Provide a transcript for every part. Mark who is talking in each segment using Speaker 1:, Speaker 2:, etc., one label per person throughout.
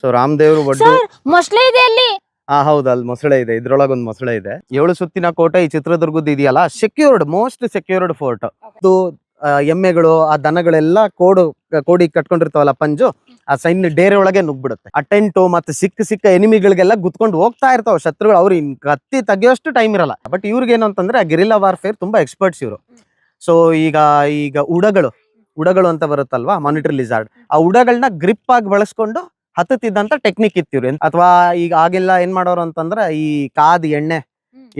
Speaker 1: So ರಾಮದೇವ್ರು ಒಡ್ಡು.
Speaker 2: Sir ಮೊಸಳೆ ಇದೆ ಅಲ್ಲಿ.
Speaker 1: ಹೌದು, ಅಲ್ಲಿ ಮೊಸಳೆ ಇದೆ, ಇದ್ರೊಳಗೆ ಒಂದು ಮೊಸಳೆ ಇದೆ. 7 ಸುತ್ತಿನ ಕೋಟೆ ಈ ಚಿತ್ರದುರ್ಗದ ಇದೆಯಲ್ಲ, ಸೆಕ್ಯೂರ್ಡ್, ಮೋಸ್ಟ್ ಸೆಕ್ಯೂರ್ಡ್ ಫೋರ್ಟ್. ಇದು ಎಮ್ಮೆಗಳು, ಆ ದನಗಳೆಲ್ಲ ಕೋಡಿ ಕಟ್ಕೊಂಡಿರ್ತಾವಲ್ಲ ಪಂಜು, ಆ ಸೈನ್ಯ ಡೇರೆ ಒಳಗೆ ನುಗ್ಬಿಡುತ್ತೆ. ಆ ಟೆಂಟು ಮತ್ತೆ ಸಿಕ್ಕ ಎನಿಮಿಗಳಿಗೆಲ್ಲ ಗುತ್ಕೊಂಡು ಹೋಗ್ತಾ ಇರ್ತಾವ ಶತ್ರುಗಳು. ಅವ್ರು ಕತ್ತಿ ತೆಗಿಯೋಷ್ಟು ಟೈಮ್ ಇರಲ್ಲ. ಬಟ್ ಇವ್ರಿಗೆ ಏನು ಅಂತಂದ್ರೆ ಗೆರಿಲ್ಲಾ ವಾರ್ಫೇರ್ ತುಂಬಾ ಎಕ್ಸ್ಪರ್ಟ್ಸ್ ಇವರು. ಸೊ ಈಗ ಉಡಗಳು ಅಂತ ಬರುತ್ತಲ್ವಾ, ಮಾನಿಟರಿ ಲಿಜಾರ್ಡ್, ಆ ಉಡಗಳನ್ನ ಗ್ರಿಪ್ ಆಗಿ ಬಳಸ್ಕೊಂಡು ಹತ್ತುತ್ತಿದ್ದಂತ ಟೆಕ್ನಿಕ್ ಇತ್ತಿವ್ರು. ಅಥವಾ ಈಗ ಆಗೆಲ್ಲ ಏನ್ ಮಾಡೋರು ಅಂತಂದ್ರೆ, ಈ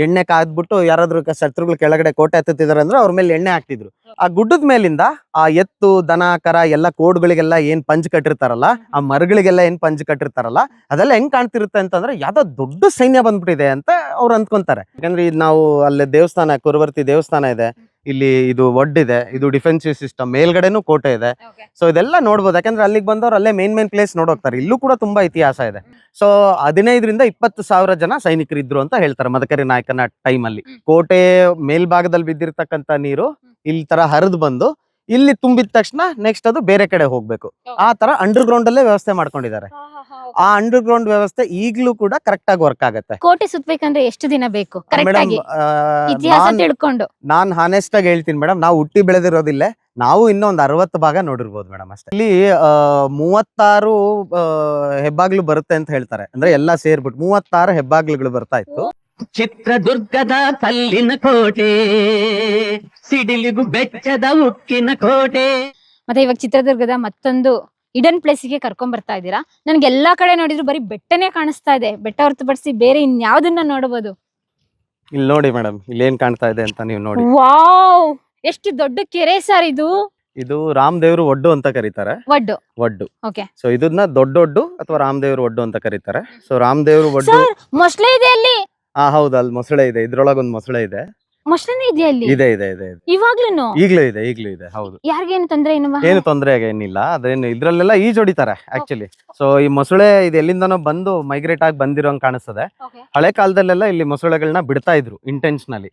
Speaker 1: ಎಣ್ಣೆ ಕಾದ್ಬಿಟ್ಟು ಯಾರಾದ್ರೂ ಶತ್ರುಗಳು ಕೆಳಗಡೆ ಕೋಟೆ ಹತ್ತುತ್ತಿದಾರೆ ಅಂದ್ರೆ ಅವ್ರ ಮೇಲೆ ಎಣ್ಣೆ ಹಾಕ್ತಿದ್ರು. ಆ ಗುಡ್ಡದ ಮೇಲಿಂದ ಆ ಎತ್ತು, ದನ, ಕರ ಎಲ್ಲ ಕೋಡ್ಗಳಿಗೆಲ್ಲ ಏನ್ ಪಂಜ್ ಕಟ್ಟಿರ್ತಾರಲ್ಲ, ಆ ಮರಗಳಿಗೆಲ್ಲ ಏನ್ ಪಂಜ್ ಕಟ್ಟಿರ್ತಾರಲ್ಲ, ಅದೆಲ್ಲ ಹೆಂಗ್ ಕಾಣ್ತಿರುತ್ತೆ ಅಂತಂದ್ರೆ ಯಾವ್ದೋ ದೊಡ್ಡ ಸೈನ್ಯ ಬಂದ್ಬಿಟ್ಟಿದೆ ಅಂತ ಅವ್ರು ಅಂದ್ಕೊಂತಾರೆ. ಯಾಕಂದ್ರೆ ಇದು ನಾವು ಅಲ್ಲಿ ದೇವಸ್ಥಾನ, ಕುರುವರ್ತಿ ದೇವಸ್ಥಾನ ಇದೆ, ಇಲ್ಲಿ ಇದು ಒಡ್ಡಿದೆ, ಇದು ಡಿಫೆನ್ಸಿವ್ ಸಿಸ್ಟಮ್, ಮೇಲ್ಗಡೆನೂ ಕೋಟೆ ಇದೆ. ಸೊ ಇದೆಲ್ಲ ನೋಡ್ಬೋದು. ಯಾಕಂದ್ರೆ ಅಲ್ಲಿಗೆ ಬಂದವ್ರು ಅಲ್ಲೇ ಮೇನ್ ಪ್ಲೇಸ್ ನೋಡೋಗ್ತಾರೆ. ಇಲ್ಲೂ ಕೂಡ ತುಂಬಾ ಇತಿಹಾಸ ಇದೆ. ಸೊ 15,000-20,000 ಜನ ಸೈನಿಕರಿದ್ರು ಅಂತ ಹೇಳ್ತಾರೆ ಮದಕರಿ ನಾಯಕನ ಟೈಮ್ ಅಲ್ಲಿ. ಕೋಟೆ ಮೇಲ್ಭಾಗದಲ್ಲಿ ಬಿದ್ದಿರ್ತಕ್ಕಂತ ನೀರು ಇಲ್ಲಿ ತರ ಹರಿದು ಬಂದು ಇಲ್ಲಿ ತುಂಬಿದ ತಕ್ಷಣ ನೆಕ್ಸ್ಟ್ ಅದು ಬೇರೆ ಕಡೆ ಹೋಗ್ಬೇಕು. ಆ ತರ ಅಂಡರ್ ಗ್ರೌಂಡ್ ಅಲ್ಲೇ ವ್ಯವಸ್ಥೆ ಮಾಡ್ಕೊಂಡಿದ್ದಾರೆ. ಆ ಅಂಡರ್ ಗ್ರೌಂಡ್ ವ್ಯವಸ್ಥೆ ಈಗ್ಲೂ ಕೂಡ ಕರೆಕ್ಟ್ ಆಗಿ ವರ್ಕ್ ಆಗುತ್ತೆ.
Speaker 2: ಕೋಟೆ ಸುತ್ತಬೇಕಂದ್ರೆ ಎಷ್ಟು ದಿನ ಬೇಕು?
Speaker 1: ನಾನ್ ಹಾನೆಸ್ಟ್ ಆಗಿ ಹೇಳ್ತೀನಿ ಮೇಡಮ್, ನಾವು ಹುಟ್ಟಿ ಬೆಳೆದಿರೋದಿಲ್ಲ. ನಾವು ಇನ್ನೊಂದು 60 ಭಾಗ ನೋಡಿರ್ಬೋದು ಮೇಡಮ್ ಅಷ್ಟೇ. ಇಲ್ಲಿ 36 ಹೆಬ್ಬಾಗ್ಲು ಬರುತ್ತೆ ಅಂತ ಹೇಳ್ತಾರೆ. ಅಂದ್ರೆ ಎಲ್ಲಾ ಸೇರ್ಬಿಟ್ಟು 36 ಹೆಬ್ಬಾಗ್ಲುಗಳು ಬರ್ತಾ ಇತ್ತು.
Speaker 3: ಚಿತ್ರದುರ್ಗದ ಕಲ್ಲಿನ ಕೋಟೆ, ಸಿಡಿಲಿಗು ಬೆಚ್ಚದ ಉಕ್ಕಿನ ಕೋಟೆ.
Speaker 2: ಮತ್ತೆ ಇವಾಗ ಚಿತ್ರದುರ್ಗದ ಮತ್ತೊಂದು ಇಡನ್ ಪ್ಲೇಸಿಗೆ ಕರ್ಕೊಂಡ್ ಬರ್ತಾ ಇದ್ದೀರಾ. ನನ್ಗೆ ಎಲ್ಲಾ ಕಡೆ ನೋಡಿದ್ರು ಬರೀ ಬೆಟ್ಟನೇ ಕಾಣಿಸ್ತಾ ಇದೆ. ಬೆಟ್ಟ ಹೊರತುಪಡಿಸಿ ಬೇರೆ ಇನ್ಯಾವ್ದನ್ನ ನೋಡಬಹುದು?
Speaker 1: ಇಲ್ಲಿ ನೋಡಿ ಮೇಡಮ್, ಇಲ್ಲಿ ಏನ್ ಕಾಣ್ತಾ ಇದೆ ಅಂತ ನೀವು ನೋಡಿ.
Speaker 2: ವಾವ್, ಎಷ್ಟು ದೊಡ್ಡ ಕೆರೆ ಸರ್ ಇದು.
Speaker 1: ಇದು ರಾಮದೇವ್ರು ಒಡ್ಡು ಅಂತ ಕರೀತಾರೆ. ಒಡ್ಡು.
Speaker 2: ಓಕೆ.
Speaker 1: ಸೊ ಇದನ್ನ ದೊಡ್ಡೊಡ್ಡು ಅಥವಾ ರಾಮದೇವ್ರು ಒಡ್ಡು ಅಂತ ಕರೀತಾರೆ. ಸೊ ರಾಮದೇವ್ರು ಒಡ್ಡು.
Speaker 2: ಮೊಸಳೆ ಇದೆ ಅಲ್ಲಿ.
Speaker 1: ಹೌದು, ಅಲ್ಲಿ ಮೊಸಳೆ ಇದೆ, ಇದ್ರೊಳಗೆ ಒಂದು ಮೊಸಳೆ ಇದೆ.
Speaker 2: ಮೊಸಳೆ ಇದೆಯಾ ಅಲ್ಲಿ?
Speaker 1: ಇದೆ. ಈಗ್ಲೂ ಇದೆ. ಹೌದು.
Speaker 2: ಯಾರಿಗೇನು ತೊಂದ್ರೆ?
Speaker 1: ಏನು ತೊಂದರೆ ಏನಿಲ್ಲ. ಅದೇನು ಇದ್ರಲ್ಲೆಲ್ಲ ಹೊಡಿತಾರೆ ಆಕ್ಚುಲಿ. ಸೊ ಈ ಮೊಸಳೆ ಇದು ಎಲ್ಲಿಂದನೋ ಬಂದು ಮೈಗ್ರೇಟ್ ಆಗಿ ಬಂದಿರೋಂಗ್ ಕಾಣಿಸ್ತದೆ. ಹಳೆ ಕಾಲದಲ್ಲೆಲ್ಲ ಇಲ್ಲಿ ಮೊಸಳೆಗಳನ್ನ ಬಿಡ್ತಾ ಇದ್ರು ಇಂಟೆನ್ಷನಲಿ.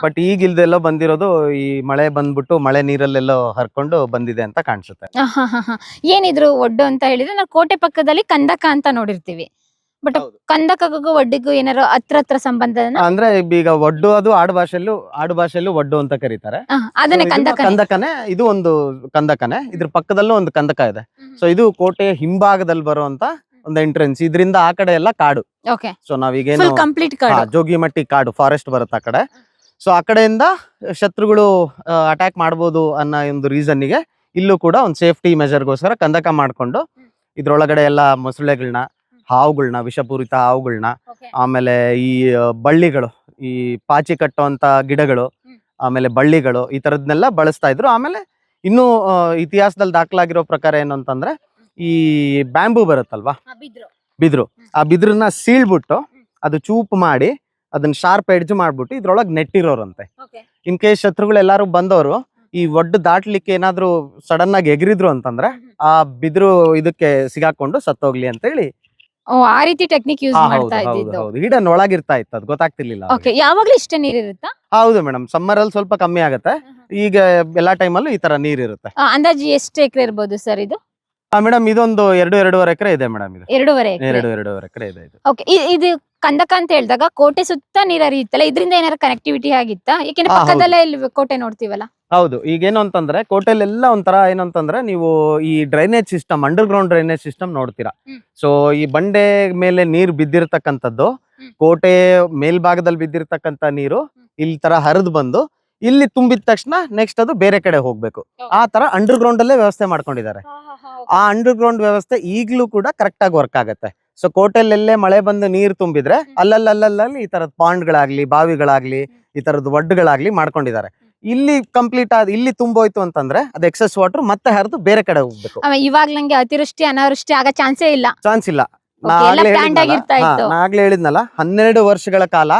Speaker 1: ಬಟ್ ಈಗ ಇಲ್ದೆಲ್ಲೋ ಬಂದಿರೋದು ಈ ಮಳೆ ಬಂದ್ಬಿಟ್ಟು ಮಳೆ ನೀರಲ್ಲೆಲ್ಲೋ ಹರ್ಕೊಂಡು ಬಂದಿದೆ ಅಂತ ಕಾಣಿಸುತ್ತೆ.
Speaker 2: ಏನಿದ್ರು ಒಡ್ಡು ಅಂತ ಹೇಳಿದ್ರೆ ನಾವು ಕೋಟೆ ಪಕ್ಕದಲ್ಲಿ ಕಂದಕ ಅಂತ ನೋಡಿರ್ತೀವಿ. ಬಟ್ ಕಂದಕಗೂ ಒಡ್ಡಿಗೂ ಏನಾರು ಹತ್ರ ಸಂಬಂಧ?
Speaker 1: ಅಂದ್ರೆ ಈಗ ಒಡ್ಡು ಅದು ಆಡು ಭಾಷೆಯಲ್ಲೂ ಒಡ್ಡು ಅಂತ ಕರೀತಾರೆ.
Speaker 2: ಅದನ್ನೇ
Speaker 1: ಕಂದಕನೆ. ಇದು ಒಂದು ಕಂದಕನೆ, ಇದ್ರ ಪಕ್ಕದಲ್ಲೂ ಒಂದು ಕಂದಕ ಇದೆ. ಸೊ ಇದು ಕೋಟೆ ಹಿಂಭಾಗದಲ್ಲಿ ಬರುವಂತ ಒಂದು ಎಂಟ್ರೆನ್ಸ್. ಇದರಿಂದ ಆ ಕಡೆ ಎಲ್ಲ ಕಾಡು. ಸೊ ನಾವೀಗೇನು ಜೋಗಿಮಟ್ಟಿ ಕಾಡು, ಫಾರೆಸ್ಟ್ ಬರುತ್ತೆ ಆ ಕಡೆ. ಸೊ ಆ ಕಡೆಯಿಂದ ಶತ್ರುಗಳು ಅಟ್ಯಾಕ್ ಮಾಡ್ಬೋದು ಅನ್ನೋ ಒಂದು ರೀಸನ್ನಿಗೆ ಇಲ್ಲೂ ಕೂಡ ಒಂದು ಸೇಫ್ಟಿ ಮೆಜರ್ಗೋಸ್ಕರ ಕಂದಕ ಮಾಡ್ಕೊಂಡು ಇದ್ರೊಳಗಡೆ ಎಲ್ಲ ಮೊಸಳೆಗಳನ್ನ, ಹಾವುಗಳನ್ನ, ವಿಷಪೂರಿತ ಹಾವುಗಳನ್ನ, ಆಮೇಲೆ ಈ ಬಳ್ಳಿಗಳು, ಈ ಪಾಚಿ ಕಟ್ಟುವಂತ ಗಿಡಗಳು, ಆಮೇಲೆ ಬಳ್ಳಿಗಳು, ಈ ತರದ್ನೆಲ್ಲ ಬಳಸ್ತಾ ಇದ್ರು. ಆಮೇಲೆ ಇನ್ನು ಇತಿಹಾಸದಲ್ಲಿ ದಾಖಲಾಗಿರೋ ಪ್ರಕಾರ ಏನು ಅಂತಂದ್ರೆ, ಈ ಬ್ಯಾಂಬೂ ಬರುತ್ತಲ್ವಾ, ಬಿದ್ರು, ಆ ಬಿದ್ರನ್ನ ಸೀಳ್ಬಿಟ್ಟು ಅದು ಚೂಪ್ ಮಾಡಿ ಅದನ್ನ ಶಾರ್ಪ್ ಎಡ್ಜ್ ಮಾಡ್ಬಿಟ್ಟು ಇದ್ರೊಳಗೆ ನೆಟ್ಟಿರೋರಂತೆ. ಇನ್ ಕೇಸ್ ಶತ್ರುಗಳು ಎಲ್ಲಾರು ಬಂದವರು ಈ ಒಡ್ಡು ದಾಟ್ಲಿಕ್ಕೆ ಏನಾದ್ರು ಸಡನ್ ಆಗಿ ಎಗರಿದ್ರು ಅಂತಂದ್ರೆ ಆ ಬಿದ್ರು ಇದಕ್ಕೆ ಸಿಗಾಕೊಂಡು ಸತ್ತೋಗ್ಲಿ ಅಂತ ಹೇಳಿ
Speaker 2: ಆ ರೀತಿ ಟೆಕ್ನಿಕ್ ಯೂಸ್ ಮಾಡ್ತಾ ಇದ್ದಿದ್ದು.
Speaker 1: ಹಿಡನ್ ಒಳಗಿರ್ತಾ ಇತ್ತು, ಅದು ಗೊತ್ತಾಗ್ತಿರ್ಲಿಲ್ಲ.
Speaker 2: ಯಾವಾಗ್ಲೂ ಇಷ್ಟೇ ನೀರ್ ಇರುತ್ತಾ?
Speaker 1: ಹೌದು ಮೇಡಮ್, ಸಮ್ಮರ್ ಅಲ್ಲಿ ಸ್ವಲ್ಪ ಕಮ್ಮಿ ಆಗುತ್ತೆ. ಈಗ ಎಲ್ಲಾ ಟೈಮಲ್ಲೂ ಈ ತರ ನೀರ್ ಇರುತ್ತೆ.
Speaker 2: ಅಂದಾಜು ಎಷ್ಟು ಎಕರೆ ಇರ್ಬೋದು ಸರ್ ಇದು?
Speaker 1: ಮೇಡಮ್ ಇದೊಂದು 2-2.5 ಎಕರೆ ಇದೆ ಮೇಡಮ್. ಇದು 2.5 ಎಕರೆ ಇದೆ.
Speaker 2: ಇದು ಕಂದಕ ಅಂತ ಹೇಳಿದಾಗ ಕೋಟೆ ಸುತ್ತ ನೀರ್ ಹರಿಯುತ್ತಲ್ಲ, ಇದರಿಂದ ಏನಾರ ಕನೆಕ್ಟಿವಿಟಿ ಆಗಿತ್ತಾ? ಯಾಕೆಂದ್ರೆ ಪಕ್ಕದಲ್ಲೇ ಇಲ್ಲಿ ಕೋಟೆ ನೋಡ್ತೀವಲ್ಲ.
Speaker 1: ಹೌದು, ಈಗೇನು ಅಂತಂದ್ರೆ ಕೋಟೆಲೆಲ್ಲ ಒಂಥರ ಏನು ಅಂತಂದ್ರೆ, ನೀವು ಈ drainage system, under ground drainage system ನೋಡ್ತೀರಾ. ಸೊ ಈ ಬಂಡೆ ಮೇಲೆ ನೀರು ಬಿದ್ದಿರ್ತಕ್ಕಂಥದ್ದು, ಕೋಟೆ ಮೇಲ್ಭಾಗದಲ್ಲಿ ಬಿದ್ದಿರ್ತಕ್ಕಂಥ ನೀರು ಇಲ್ಲಿ ತರ ಹರಿದು ಬಂದು ಇಲ್ಲಿ ತುಂಬಿದ ತಕ್ಷಣ ನೆಕ್ಸ್ಟ್ ಅದು ಬೇರೆ ಕಡೆ ಹೋಗ್ಬೇಕು. ಆ ತರ ಅಂಡರ್ ಗ್ರೌಂಡ್ ಅಲ್ಲೇ ವ್ಯವಸ್ಥೆ ಮಾಡ್ಕೊಂಡಿದ್ದಾರೆ. ಆ ಅಂಡರ್ ಗ್ರೌಂಡ್ ವ್ಯವಸ್ಥೆ ಈಗ್ಲೂ ಕೂಡ ಕರೆಕ್ಟ್ ಆಗಿ ವರ್ಕ್ ಆಗುತ್ತೆ. ಸೊ ಕೋಟೆಲೆಲ್ಲೇ ಮಳೆ ಬಂದು ನೀರು ತುಂಬಿದ್ರೆ ಅಲ್ಲಲ್ಲಿ ಈ ತರದ ಪಾಂಡ್ಗಳಾಗ್ಲಿ, ಬಾವಿಗಳಾಗ್ಲಿ, ಈ ತರದ ಒಡ್ಡುಗಳಾಗ್ಲಿ ಮಾಡ್ಕೊಂಡಿದ್ದಾರೆ. ಇಲ್ಲಿ ಕಂಪ್ಲೀಟ್ ಇಲ್ಲಿ ತುಂಬೋಯ್ತು ಅಂತಂದ್ರೆ ಅದು ಎಕ್ಸೆಸ್ ವಾಟರ್ ಮತ್ತೆ ಹರಿದು ಬೇರೆ ಕಡೆ ಹೋಗ್ಬೇಕು.
Speaker 2: ಇವಾಗ ನಂಗೆ ಅತಿವೃಷ್ಟಿ ಅನಾವೃಷ್ಟಿ ಆಗ ಚಾನ್ಸ್ ಇಲ್ಲ.
Speaker 1: ನಾಗ್ಲೇ ಹೇಳಿದ್ನಲ್ಲ, 12 ವರ್ಷಗಳ ಕಾಲ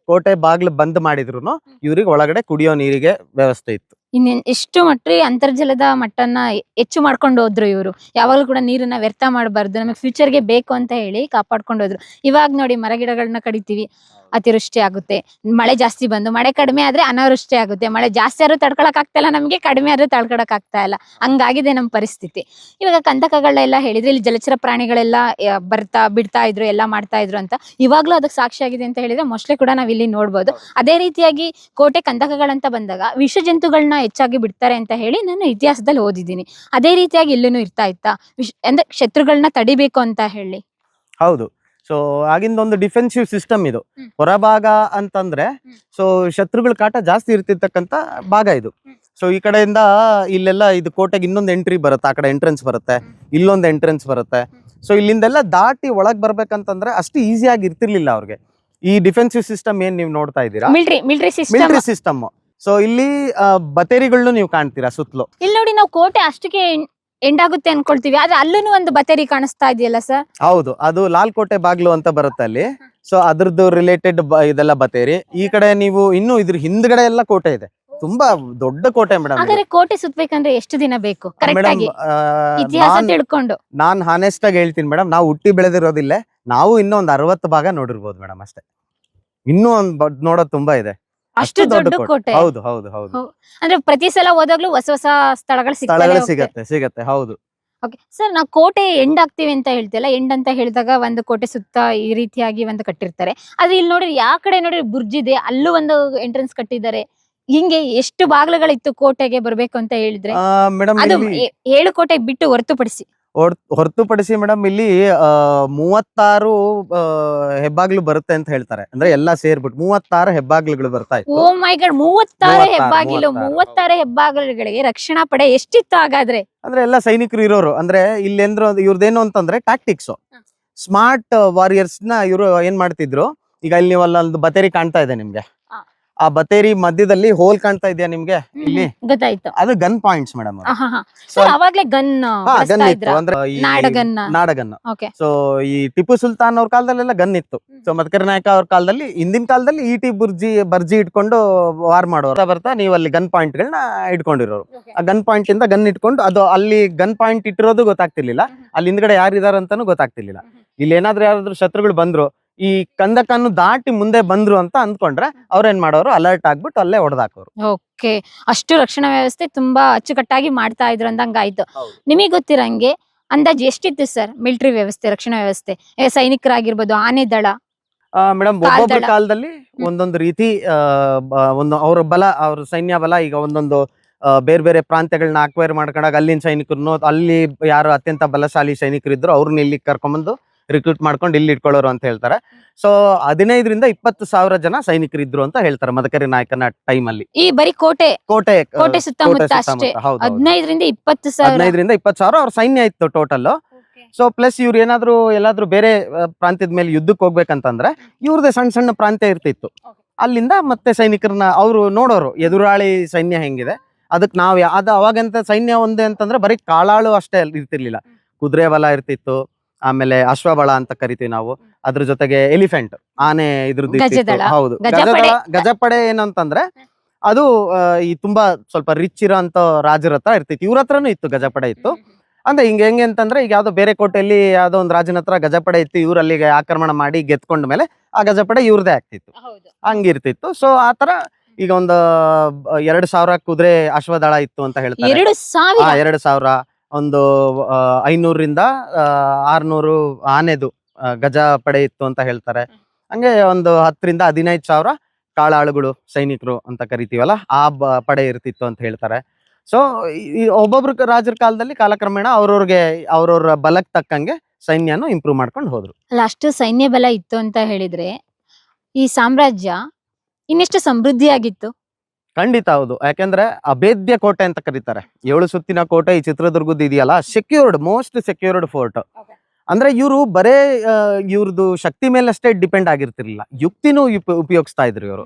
Speaker 1: ಕೋಟೆ ಬಾಗ್ಲು ಬಂದ್ ಮಾಡಿದ್ರು ಇವ್ರಿಗೆ ಒಳಗಡೆ ಕುಡಿಯೋ ನೀರಿಗೆ ವ್ಯವಸ್ಥೆ ಇತ್ತು.
Speaker 2: ಇನ್ನೇನ್ ಎಷ್ಟು ಮಟ್ಟ ಅಂತರ್ಜಲದ ಮಟ್ಟನ ಹೆಚ್ಚು ಮಾಡ್ಕೊಂಡು ಹೋದ್ರು ಇವರು. ಯಾವಾಗ್ಲೂ ಕೂಡ ನೀರನ್ನ ವ್ಯರ್ಥ ಮಾಡಬಾರ್ದು, ನಮಗೆ ಫ್ಯೂಚರ್ಗೆ ಬೇಕು ಅಂತ ಹೇಳಿ ಕಾಪಾಡ್ಕೊಂಡು ಹೋದ್ರು. ಇವಾಗ ನೋಡಿ ಮರ ಗಿಡಗಳನ್ನ ಕಡಿತೀವಿ, ಅತಿವೃಷ್ಟಿ ಆಗುತ್ತೆ, ಮಳೆ ಜಾಸ್ತಿ ಬಂದು ಮಳೆ ಕಡಿಮೆ ಆದ್ರೆ ಅನಾವೃಷ್ಟಿ ಆಗುತ್ತೆ, ಮಳೆ ಜಾಸ್ತಿ ಆದ್ರೂ ತಡ್ಕೊಳಕ್ ಆಗ್ತಾ ಇಲ್ಲ ನಮ್ಗೆ, ಕಡಿಮೆ ಆದ್ರೂ ತಡ್ಕೊಳಕ್ ಆಗ್ತಾ ಇಲ್ಲ, ಹಂಗಾಗಿದೆ ನಮ್ಮ ಪರಿಸ್ಥಿತಿ. ಇವಾಗ ಕಂದಕಗಳೆಲ್ಲ ಹೇಳಿದ್ರೆ ಇಲ್ಲಿ ಜಲಚರ ಪ್ರಾಣಿಗಳೆಲ್ಲ ಬರ್ತಾ ಬಿಡ್ತಾ ಇದ್ರು, ಎಲ್ಲ ಮಾಡ್ತಾ ಇದ್ರು ಅಂತ ಇವಾಗ್ಲೂ ಅದಕ್ಕೆ ಸಾಕ್ಷಿ ಆಗಿದೆ ಅಂತ ಹೇಳಿದ್ರೆ ಮೋಸ್ಟ್ಲಿ ಕೂಡ ನಾವ್ ಇಲ್ಲಿ ನೋಡ್ಬೋದು. ಅದೇ ರೀತಿಯಾಗಿ ಕೋಟೆ ಕಂದಕಗಳಂತ ಬಂದಾಗ ವಿಷ ಜಂತುಗಳನ್ನ ಹೆಚ್ಚಾಗಿ ಬಿಡ್ತಾರೆ ಅಂತ ಹೇಳಿ ನಾನು ಇತಿಹಾಸದಲ್ಲಿ ಓದಿದ್ದೀನಿ. ಅದೇ ರೀತಿಯಾಗಿ ಇಲ್ಲೂ ಇರ್ತಾ ಇತ್ತಾ ಅಂದ್ರೆ ಶತ್ರುಗಳನ್ನ ತಡಿಬೇಕು ಅಂತ ಹೇಳಿ?
Speaker 1: ಹೌದು. ಸೊ ಆಗಿಂದ ಒಂದು ಡಿಫೆನ್ಸಿವ್ ಸಿಸ್ಟಮ್ ಇದು. ಹೊರಭಾಗ ಅಂತಂದ್ರೆ ಸೊ ಶತ್ರುಗಳ ಕಾಟ ಜಾಸ್ತಿ ಇರ್ತಿರ್ತಕ್ಕಂತ ಭಾಗ ಇದು. ಸೊ ಈ ಕಡೆಯಿಂದ ಇಲ್ಲೆಲ್ಲ ಇದು ಕೋಟೆಗೆ ಇನ್ನೊಂದು ಎಂಟ್ರಿ ಬರುತ್ತೆ, ಆ ಕಡೆ ಎಂಟ್ರೆನ್ಸ್ ಬರುತ್ತೆ, ಇಲ್ಲೊಂದು ಎಂಟ್ರೆನ್ಸ್ ಬರುತ್ತೆ. ಸೊ ಇಲ್ಲಿಂದೆಲ್ಲ ದಾಟಿ ಒಳಗ್ ಬರ್ಬೇಕಂತಂದ್ರೆ ಅಷ್ಟು ಈಸಿಯಾಗಿ ಇರ್ತಿರ್ಲಿಲ್ಲ ಅವ್ರಿಗೆ. ಈ ಡಿಫೆನ್ಸಿವ್ ಸಿಸ್ಟಮ್ ಏನ್ ನೀವು ನೋಡ್ತಾ ಇದ್ದೀರಾ, ಮಿಲಿಟರಿ ಸಿಸ್ಟಮ್. ಸೊ ಇಲ್ಲಿ ಬತೇರಿಗಳನ್ನು ನೀವು ಕಾಣ್ತೀರಾ ಸುತ್ತಲೂ.
Speaker 2: ಇಲ್ಲಿ ನೋಡಿ ನಾವು ಕೋಟೆ ಅಷ್ಟಕ್ಕೆ ಎಂಡ್ ಆಗುತ್ತೆ ಅನ್ಕೊಳ್ತೀವಿ, ಆದ್ರೆ ಅಲ್ಲೂ ಒಂದು ಬತೇರಿ ಕಾಣಿಸ್ತಾ ಇದೆಯಲ್ಲ ಸರ್?
Speaker 1: ಹೌದು, ಅದು ಲಾಲ್ ಕೋಟೆ ಬಾಗ್ಲು ಅಂತ ಬರುತ್ತೆ ಅಲ್ಲಿ. ಸೊ ಅದ್ರದ್ದು ರಿಲೇಟೆಡ್ ಇದೆಲ್ಲ ಬತೇರಿ. ಈ ಕಡೆ ನೀವು ಇನ್ನು ಇದ್ರ ಹಿಂದ್ಗಡೆ ಎಲ್ಲ ಕೋಟೆ ಇದೆ, ತುಂಬಾ ದೊಡ್ಡ ಕೋಟೆ ಮೇಡಮ್.
Speaker 2: ಹಾಗಾದ್ರೆ ಕೋಟೆ ಸುತ್ತಬೇಕಂದ್ರೆ ಎಷ್ಟು ದಿನ ಬೇಕು ಕರೆಕ್ಟ್ ಆಗಿ ಇತಿಹಾಸ ತಿಳ್ಕೊಂಡು?
Speaker 1: ನಾನ್ ಹಾನೆಸ್ಟ್ ಆಗಿ ಹೇಳ್ತೀನಿ ಮೇಡಮ್, ನಾವು ಹುಟ್ಟಿ ಬೆಳೆದಿರೋದಿಲ್ಲ, ನಾವು ಇನ್ನೂ ಒಂದ್ 60 ಭಾಗ ನೋಡಿರ್ಬೋದು ಮೇಡಮ್ ಅಷ್ಟೇ. ಇನ್ನೂ ಒಂದ್ ನೋಡೋದು ತುಂಬಾ ಇದೆ,
Speaker 2: ಅಷ್ಟು ದೊಡ್ಡ ಕೋಟೆ.
Speaker 1: ಹೌದು ಹೌದು ಹೌದು.
Speaker 2: ಅಂದ್ರೆ ಪ್ರತಿ ಸಲ ಹೋದಾಗ್ಲೂ ಹೊಸ ಹೊಸ ಸ್ಥಳಗಳು
Speaker 1: ಸಿಗತ್ತೆ. ಹೌದು.
Speaker 2: ಓಕೆ ಸರ್, ನಾವು ಕೋಟೆ ಎಂಡ್ ಆಗ್ತೀವಿ ಅಂತ ಹೇಳ್ತಿಲ್ಲ, ಎಂಡ್ ಅಂತ ಹೇಳಿದಾಗ ಒಂದು ಕೋಟೆ ಸುತ್ತ ಈ ರೀತಿಯಾಗಿ ಒಂದು ಕಟ್ಟಿರ್ತಾರೆ. ಆದ್ರೆ ಇಲ್ಲಿ ನೋಡ್ರಿ ಯಾವ ಕಡೆ ನೋಡ್ರಿ ಬುರ್ಜ್ ಇದೆ, ಅಲ್ಲೂ ಒಂದು ಎಂಟ್ರೆನ್ಸ್ ಕಟ್ಟಿದ್ದಾರೆ. ಹಿಂಗೆ ಎಷ್ಟು ಬಾಗಿಲುಗಳಿತ್ತು ಕೋಟೆಗೆ ಬರ್ಬೇಕು ಅಂತ ಹೇಳಿದ್ರೆ?
Speaker 1: ಮೇಡಮ್
Speaker 2: ಅದು 7 ಕೋಟೆ ಬಿಟ್ಟು
Speaker 1: ಹೊರತುಪಡಿಸಿ ಮೇಡಮ್ ಇಲ್ಲಿ 36 ಹೆಬ್ಬಾಗ್ಲು ಬರುತ್ತೆ ಅಂತ ಹೇಳ್ತಾರೆ. ಅಂದ್ರೆ ಎಲ್ಲಾ ಸೇರ್ಬಿಟ್ಟು 36 ಹೆಬ್ಬಾಗ್ಲುಗಳು ಬರ್ತಾ ಇತ್ತು.
Speaker 2: ಓ ಮೈ ಗಾಡ್, 36 ಹೆಬ್ಬಾಗಿಲು! 36 ಹೆಬ್ಬಾಗಿಲುಗಳಿಗೆ ರಕ್ಷಣಾ ಪಡೆ ಎಷ್ಟಿತ್ತು ಹಾಗಾದ್ರೆ?
Speaker 1: ಅಂದ್ರೆ ಎಲ್ಲ ಸೈನಿಕರು ಇರೋರು. ಅಂದ್ರೆ ಇಲ್ಲಿ ಇವ್ರದ್ದೇನು ಅಂತಂದ್ರೆ ಟ್ಯಾಕ್ಟಿಕ್ಸ್, ಸ್ಮಾರ್ಟ್ ವಾರಿಯರ್ಸ್ ನ ಇವರು ಏನ್ ಮಾಡ್ತಿದ್ರು. ಈಗ ಇಲ್ಲಿ ನೀವು ಅಲ್ಲೊಂದು ಬತೇರಿ ಕಾಣ್ತಾ ಇದೆ ನಿಮ್ಗೆ, ಆ ಬತೇರಿ ಮಧ್ಯದಲ್ಲಿ ಹೋಲ್ ಕಾಣ್ತಾ ಇದೆಯಾ ನಿಮ್ಗೆ? ಇಲ್ಲಿ
Speaker 2: ಗೊತ್ತಾಯ್ತು,
Speaker 1: ಅದು ಗನ್ ಪಾಯಿಂಟ್ಸ್ ಮೇಡಮ್.
Speaker 2: ಅವಾಗ್ಲೇ ಗನ್
Speaker 1: ಇತ್ತು, ಅಂದ್ರೆ ನಾಡಗನ್. ಸೊ ಈ ಟಿಪ್ಪು ಸುಲ್ತಾನ್ ಅವ್ರ ಕಾಲದಲ್ಲೆಲ್ಲ ಗನ್ ಇತ್ತು. ಸೊ ಮದಕರಿ ನಾಯಕ ಅವ್ರ ಕಾಲದಲ್ಲಿ, ಹಿಂದಿನ ಕಾಲದಲ್ಲಿ ಈಟಿ ಬರ್ಜಿ ಇಟ್ಕೊಂಡು ವಾರ್ ಮಾಡೋರು. ಬರ್ತಾ ನೀವು ಅಲ್ಲಿ ಗನ್ ಪಾಯಿಂಟ್ ಗಳನ್ನ ಇಟ್ಕೊಂಡಿರೋರು. ಆ ಗನ್ ಪಾಯಿಂಟ್ ಇಂದ ಗನ್ ಇಟ್ಕೊಂಡು, ಅದು ಅಲ್ಲಿ ಗನ್ ಪಾಯಿಂಟ್ ಇಟ್ಟಿರೋದು ಗೊತ್ತಾಗ್ತಿರ್ಲಿಲ್ಲ, ಅಲ್ಲಿ ಹಿಂದ್ಗಡೆ ಯಾರಿದಾರ ಅಂತಾನು ಗೊತ್ತಾಗ್ತಿರ್ಲಿಲ್ಲ. ಇಲ್ಲಿ ಯಾರಾದ್ರೂ ಶತ್ರುಗಳು ಬಂದ್ರು, ಈ ಕಂದಕನ್ನು ದಾಟಿ ಮುಂದೆ ಬಂದ್ರು ಅಂತ ಅಂದ್ಕೊಂಡ್ರೆ ಅವ್ರೇನ್ ಮಾಡೋರು, ಅಲರ್ಟ್ ಆಗ್ಬಿಟ್ಟು ಅಲ್ಲೇ ಹೊಡೆದಾಕೋರು.
Speaker 2: ಓಕೆ, ಅಷ್ಟು ರಕ್ಷಣಾ ವ್ಯವಸ್ಥೆ ತುಂಬಾ ಅಚ್ಚುಕಟ್ಟಾಗಿ ಮಾಡ್ತಾ ಇದ್ರು ಅಂದಂಗಾಯ್ತು. ನಿಮಗೆ ಗೊತ್ತಿರಂಗೆ ಅಂದಾಜ್ ಎಷ್ಟಿತ್ತು ಸರ್ ಮಿಲಿಟರಿ ವ್ಯವಸ್ಥೆ, ರಕ್ಷಣಾ ವ್ಯವಸ್ಥೆ? ಸೈನಿಕರಾಗಿರ್ಬೋದು, ಆನೆ ದಳ?
Speaker 1: ಮೇಡಮ್ ಒಬ್ಬೊಬ್ಬರ ಕಾಲದಲ್ಲಿ ಒಂದೊಂದು ರೀತಿ ಅವ್ರ ಬಲ, ಅವ್ರ ಸೈನ್ಯ ಬಲ. ಈಗ ಒಂದೊಂದು ಬೇರೆ ಬೇರೆ ಪ್ರಾಂತ್ಯಗಳನ್ನ ಅಕ್ವೈರ್ ಮಾಡ್ಕೊಂಡಾಗ ಅಲ್ಲಿನ ಸೈನಿಕರನ್ನು, ಅಲ್ಲಿ ಯಾರು ಅತ್ಯಂತ ಬಲಶಾಲಿ ಸೈನಿಕರಿದ್ರು ಅವ್ರನ್ನ ಇಲ್ಲಿ ಕರ್ಕೊಂಡ್ಬಂದು ರಿಕ್ರೂಟ್ ಮಾಡ್ಕೊಂಡು ಇಲ್ಲಿ ಇಟ್ಕೊಳ್ಳೋರು ಅಂತ ಹೇಳ್ತಾರೆ. ಸೊ 15,000 ರಿಂದ 20,000 ಜನ ಸೈನಿಕರಿದ್ರು ಅಂತ ಹೇಳ್ತಾರೆ ಮದಕರಿ ನಾಯಕನ ಟೈಮ್ ಅಲ್ಲಿ.
Speaker 2: ಈ ಬರೀ ಕೋಟೆ ಸುತ್ತಮುತ್ತ ಅಷ್ಟೇ 15,000 ರಿಂದ
Speaker 1: 20,000 ಅವ್ರ ಸೈನ್ಯ ಇತ್ತು ಟೋಟಲ್. ಸೊ ಪ್ಲಸ್ ಇವ್ರು ಎಲ್ಲಾದ್ರೂ ಬೇರೆ ಪ್ರಾಂತ್ಯದ ಮೇಲೆ ಯುದ್ಧಕ್ಕೆ ಹೋಗ್ಬೇಕಂತಂದ್ರೆ ಇವ್ರದೇ ಸಣ್ಣ ಸಣ್ಣ ಪ್ರಾಂತ್ಯ ಇರ್ತಿತ್ತು. ಅಲ್ಲಿಂದ ಮತ್ತೆ ಸೈನಿಕರನ್ನ ಅವ್ರು ನೋಡೋರು, ಎದುರಾಳಿ ಸೈನ್ಯ ಹೆಂಗಿದೆ. ಅದಕ್ಕೆ ನಾವ್ ಅವಾಗಂತ ಸೈನ್ಯ ಒಂದೇ ಅಂತಂದ್ರೆ ಬರೀ ಕಾಳಾಳು ಅಷ್ಟೇ ಇರ್ತಿರ್ಲಿಲ್ಲ, ಕುದುರೆ ಬಲ ಇರ್ತಿತ್ತು, ಆಮೇಲೆ ಅಶ್ವಬಳ ಅಂತ ಕರಿತೀವಿ ನಾವು. ಅದ್ರ ಜೊತೆಗೆ ಎಲಿಫೆಂಟ್, ಆನೆ ಇದ್ರದ್ದು. ಹೌದು, ಗಜಪಡೆ ಏನಂತಂದ್ರೆ ಅದು ಈ ತುಂಬಾ ಸ್ವಲ್ಪ ರಿಚ್ ಇರೋಂತ ರಾಜರ ಹತ್ರ ಇರ್ತಿತ್ತು. ಇವ್ರ ಹತ್ರನೂ ಇತ್ತು ಗಜಪಡೆ ಇತ್ತು. ಅಂದ್ರೆ ಹೆಂಗೆ ಅಂತಂದ್ರೆ ಈಗ ಯಾವ್ದೋ ಬೇರೆ ಕೋಟೆಯಲ್ಲಿ ಯಾವ್ದೋ ಒಂದು ರಾಜನ ಹತ್ರ ಗಜಪಡೆ ಇತ್ತು, ಇವ್ರು ಅಲ್ಲಿಗೆ ಆಕ್ರಮಣ ಮಾಡಿ ಗೆದ್ಕೊಂಡ ಮೇಲೆ ಆ ಗಜಪಡೆ ಇವ್ರದೇ ಆಗ್ತಿತ್ತು, ಹಂಗಿರ್ತಿತ್ತು. ಸೊ ಆತರ ಈಗ ಒಂದು 2,000 ಕುದುರೆ ಅಶ್ವದಳ ಇತ್ತು ಅಂತ ಹೇಳ್ತಾರೆ. 2,000, ಒಂದು 500 ರಿಂದ 600 ಆನೆದು ಗಜ ಪಡೆ ಇತ್ತು ಅಂತ ಹೇಳ್ತಾರೆ. ಹಂಗೆ ಒಂದು 10 ರಿಂದ 15,000 ಕಾಳಾಳುಗಳು, ಸೈನಿಕರು ಅಂತ ಕರಿತೀವಲ್ಲ, ಆ ಪಡೆ ಇರ್ತಿತ್ತು ಅಂತ ಹೇಳ್ತಾರೆ. ಸೊ ಒಬ್ಬೊಬ್ರು ರಾಜರ ಕಾಲದಲ್ಲಿ ಕಾಲಕ್ರಮೇಣ ಅವ್ರವ್ರ ಬಲಕ್ಕೆ ತಕ್ಕಂಗೆ ಸೈನ್ಯನು ಇಂಪ್ರೂವ್ ಮಾಡ್ಕೊಂಡು ಹೋದ್ರು.
Speaker 2: ಅಲ್ಲ, ಅಷ್ಟು ಸೈನ್ಯ ಬಲ ಇತ್ತು ಅಂತ ಹೇಳಿದ್ರೆ ಈ ಸಾಮ್ರಾಜ್ಯ ಇನ್ನೆಷ್ಟು ಸಮೃದ್ಧಿಯಾಗಿತ್ತು?
Speaker 1: ಖಂಡಿತ ಹೌದು. ಯಾಕೆಂದ್ರೆ ಅಭೇದ್ಯ ಕೋಟೆ ಅಂತ ಕರೀತಾರೆ. 7 ಸುತ್ತಿನ ಕೋಟೆ ಈ ಚಿತ್ರದುರ್ಗದ್ದು ಇದೆಯಲ್ಲ, ಮೋಸ್ಟ್ ಸೆಕ್ಯೂರ್ಡ್ ಫೋರ್ಟ್. ಅಂದ್ರೆ ಇವರು ಬರೇ ಇವ್ರದ್ದು ಶಕ್ತಿ ಮೇಲಷ್ಟೇ ಡಿಪೆಂಡ್ ಆಗಿರ್ತಿರ್ಲಿಲ್ಲ, ಯುಕ್ತಿನೂ ಉಪಯೋಗಿಸ್ತಾ ಇದ್ರು ಇವರು.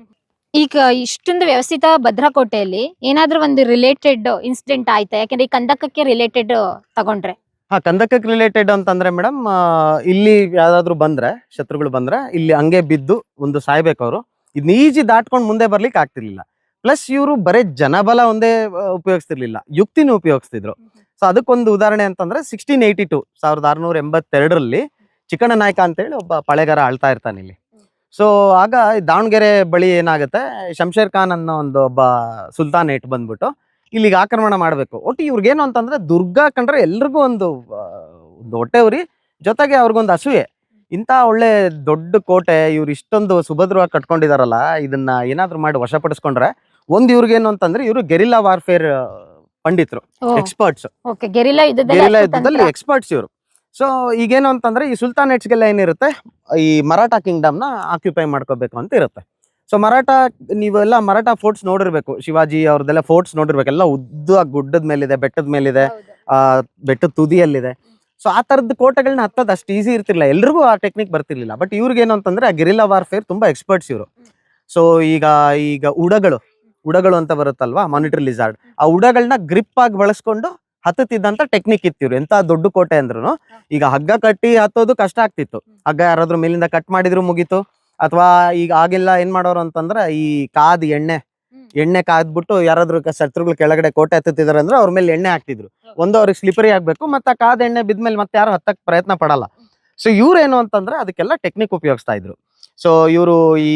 Speaker 2: ಈಗ ಇಷ್ಟೊಂದು ವ್ಯವಸ್ಥಿತ ಭದ್ರಕೋಟೆಯಲ್ಲಿ ಏನಾದ್ರೂ ಒಂದು ರಿಲೇಟೆಡ್ ಇನ್ಸಿಡೆಂಟ್ ಆಯ್ತಾ? ಯಾಕಂದ್ರೆ ಈ ಕಂದಕಕ್ಕೆ ರಿಲೇಟೆಡ್ ತಗೊಂಡ್ರೆ.
Speaker 1: ಕಂದಕಕ್ಕೆ ರಿಲೇಟೆಡ್ ಅಂತಂದ್ರೆ ಮೇಡಮ್, ಇಲ್ಲಿ ಯಾವ್ದಾದ್ರು ಬಂದ್ರೆ, ಶತ್ರುಗಳು ಬಂದ್ರೆ ಇಲ್ಲಿ ಹಂಗೆ ಬಿದ್ದು ಒಂದು ಸಾಯ್ಬೇಕು ಅವರು. ಇದ್ನ ಈಜಿ ದಾಟ್ಕೊಂಡು ಮುಂದೆ ಬರ್ಲಿಕ್ಕೆ ಆಗ್ತಿರ್ಲಿಲ್ಲ. ಪ್ಲಸ್ ಇವರು ಬರೇ ಜನಬಲ ಒಂದೇ ಉಪಯೋಗಿಸ್ತಿರ್ಲಿಲ್ಲ, ಯುಕ್ತಿನೂ ಉಪಯೋಗಿಸ್ತಿದ್ರು. ಸೊ ಅದಕ್ಕೊಂದು ಉದಾಹರಣೆ ಅಂತಂದ್ರೆ 1682 1682ರಲ್ಲಿ ಚಿಕ್ಕಣ್ಣ ನಾಯಕ ಅಂತ ಹೇಳಿ ಒಬ್ಬ ಪಾಳೆಗಾರ ಆಳ್ತಾ ಇರ್ತಾನೆ ಇಲ್ಲಿ. ಸೊ ಆಗ ದಾವಣಗೆರೆ ಬಳಿ ಏನಾಗುತ್ತೆ, ಶಂಶೇರ್ ಖಾನ್ ಅನ್ನೋ ಒಬ್ಬ ಸುಲ್ತಾನೇಟ್ ಬಂದ್ಬಿಟ್ಟು ಇಲ್ಲಿಗೆ ಆಕ್ರಮಣ ಮಾಡಬೇಕು. ಒಟ್ಟು ಇವ್ರಿಗೇನು ಅಂತಂದ್ರೆ ದುರ್ಗ ಕಂಡ್ರೆ ಎಲ್ರಿಗೂ ಒಂದು ಹೊಟ್ಟೆ ಉರಿ, ಜೊತೆಗೆ ಅವ್ರಿಗೊಂದು ಅಸೂಯೆ. ಇಂಥ ಒಳ್ಳೆ ದೊಡ್ಡ ಕೋಟೆ ಇವ್ರು ಇಷ್ಟೊಂದು ಸುಭದ್ರವಾಗಿ ಕಟ್ಕೊಂಡಿದಾರಲ್ಲ, ಇದನ್ನ ಏನಾದ್ರು ಮಾಡಿ ವಶಪಡಿಸ್ಕೊಂಡ್ರೆ ಇವ್ರಿಗೇನು ಅಂತಂದ್ರೆ ಇವರು ಗೆರಿಲ್ಲಾ ವಾರ್ಫೇರ್ ಪಂಡಿತರು, ಎಕ್ಸ್ಪರ್ಟ್ಸ್,
Speaker 2: ಗೆರಿಲ್ಲಾ
Speaker 1: ಯುದ್ಧದಲ್ಲಿ ಎಕ್ಸ್ಪರ್ಟ್ಸ್ ಇವರು. ಸೊ ಈಗೇನು ಅಂತಂದ್ರೆ ಈ ಸುಲ್ತಾನೇಟ್ಸ್ಗೆಲ್ಲ ಏನಿರುತ್ತೆ, ಈ ಮರಾಠ ಕಿಂಗ್ಡಮ್ ನ ಆಕ್ಯುಪೈ ಮಾಡ್ಕೋಬೇಕು ಅಂತ ಇರುತ್ತೆ. ಸೊ ನೀವೆಲ್ಲ ಮರಾಠ ಫೋರ್ಟ್ಸ್ ನೋಡಿರ್ಬೇಕು, ಶಿವಾಜಿ ಅವ್ರದ್ದೆಲ್ಲ ಫೋರ್ಟ್ಸ್ ನೋಡಿರ್ಬೇಕು, ಎಲ್ಲ ಉದ್ದ ಗುಡ್ಡದ ಮೇಲಿದೆ, ಬೆಟ್ಟದ ಮೇಲಿದೆ, ಬೆಟ್ಟದ ತುದಿಯಲ್ಲಿದೆ. ಸೊ ಆ ತರದ ಕೋಟೆಗಳನ್ನ ಹತ್ತೋದು ಅಷ್ಟು ಈಸಿ ಇರ್ತಿರ್ಲಿಲ್ಲ, ಎಲ್ರಿಗೂ ಆ ಟೆಕ್ನಿಕ್ ಬರ್ತಿರ್ಲಿಲ್ಲ. ಬಟ್ ಇವ್ರಿಗೇನು ಅಂತಂದ್ರೆ ಆ ಗೆರಿಲ್ಲಾ ವಾರ್ಫೇರ್ ತುಂಬಾ ಎಕ್ಸ್ಪರ್ಟ್ಸ್ ಇವರು. ಸೊ ಈಗ ಉಡಗಳು ಅಂತ ಬರುತ್ತಲ್ವಾ, ಮಾನಿಟರಿ ಲಿಜಾರ್ಡ್, ಆ ಉಡಗಳನ್ನ ಗ್ರಿಪ್ ಆಗಿ ಬಳಸ್ಕೊಂಡು ಹತ್ತುತ್ತಿದ್ದಂತ ಟೆಕ್ನಿಕ್ ಇತ್ತಿವ್ರು. ಎಂತ ದೊಡ್ಡ ಕೋಟೆ ಅಂದ್ರೂ ಈಗ ಹಗ್ಗ ಕಟ್ಟಿ ಹತ್ತೋದು ಕಷ್ಟ ಆಗ್ತಿತ್ತು. ಹಗ್ಗ ಯಾರಾದ್ರೂ ಮೇಲಿಂದ ಕಟ್ ಮಾಡಿದ್ರು ಮುಗೀತು. ಅಥವಾ ಈಗ ಆಗೆಲ್ಲ ಏನ್ ಮಾಡೋರು ಅಂತಂದ್ರೆ ಈ ಎಣ್ಣೆ ಕಾದ್ಬಿಟ್ಟು ಯಾರಾದ್ರೂ ಶತ್ರುಗಳು ಕೆಳಗಡೆ ಕೋಟೆ ಹತ್ತುತ್ತಿದಾರೆ ಅಂದ್ರೆ ಅವ್ರ ಮೇಲೆ ಎಣ್ಣೆ ಹಾಕ್ತಿದ್ರು. ಅವ್ರಿಗೆ ಸ್ಲಿಪರಿ ಆಗ್ಬೇಕು, ಮತ್ತೆ ಆ ಕಾದ ಎಣ್ಣೆ ಬಿದ್ಮೇಲೆ ಮತ್ತೆ ಯಾರು ಹತ್ತಕ್ ಪ್ರಯತ್ನ ಪಡಲ್ಲ. ಸೊ ಇವ್ರೇನು ಅಂತಂದ್ರೆ ಅದಕ್ಕೆಲ್ಲ ಟೆಕ್ನಿಕ್ ಉಪಯೋಗಿಸ್ತಾ ಇದ್ರು. ಸೊ ಇವರು ಈ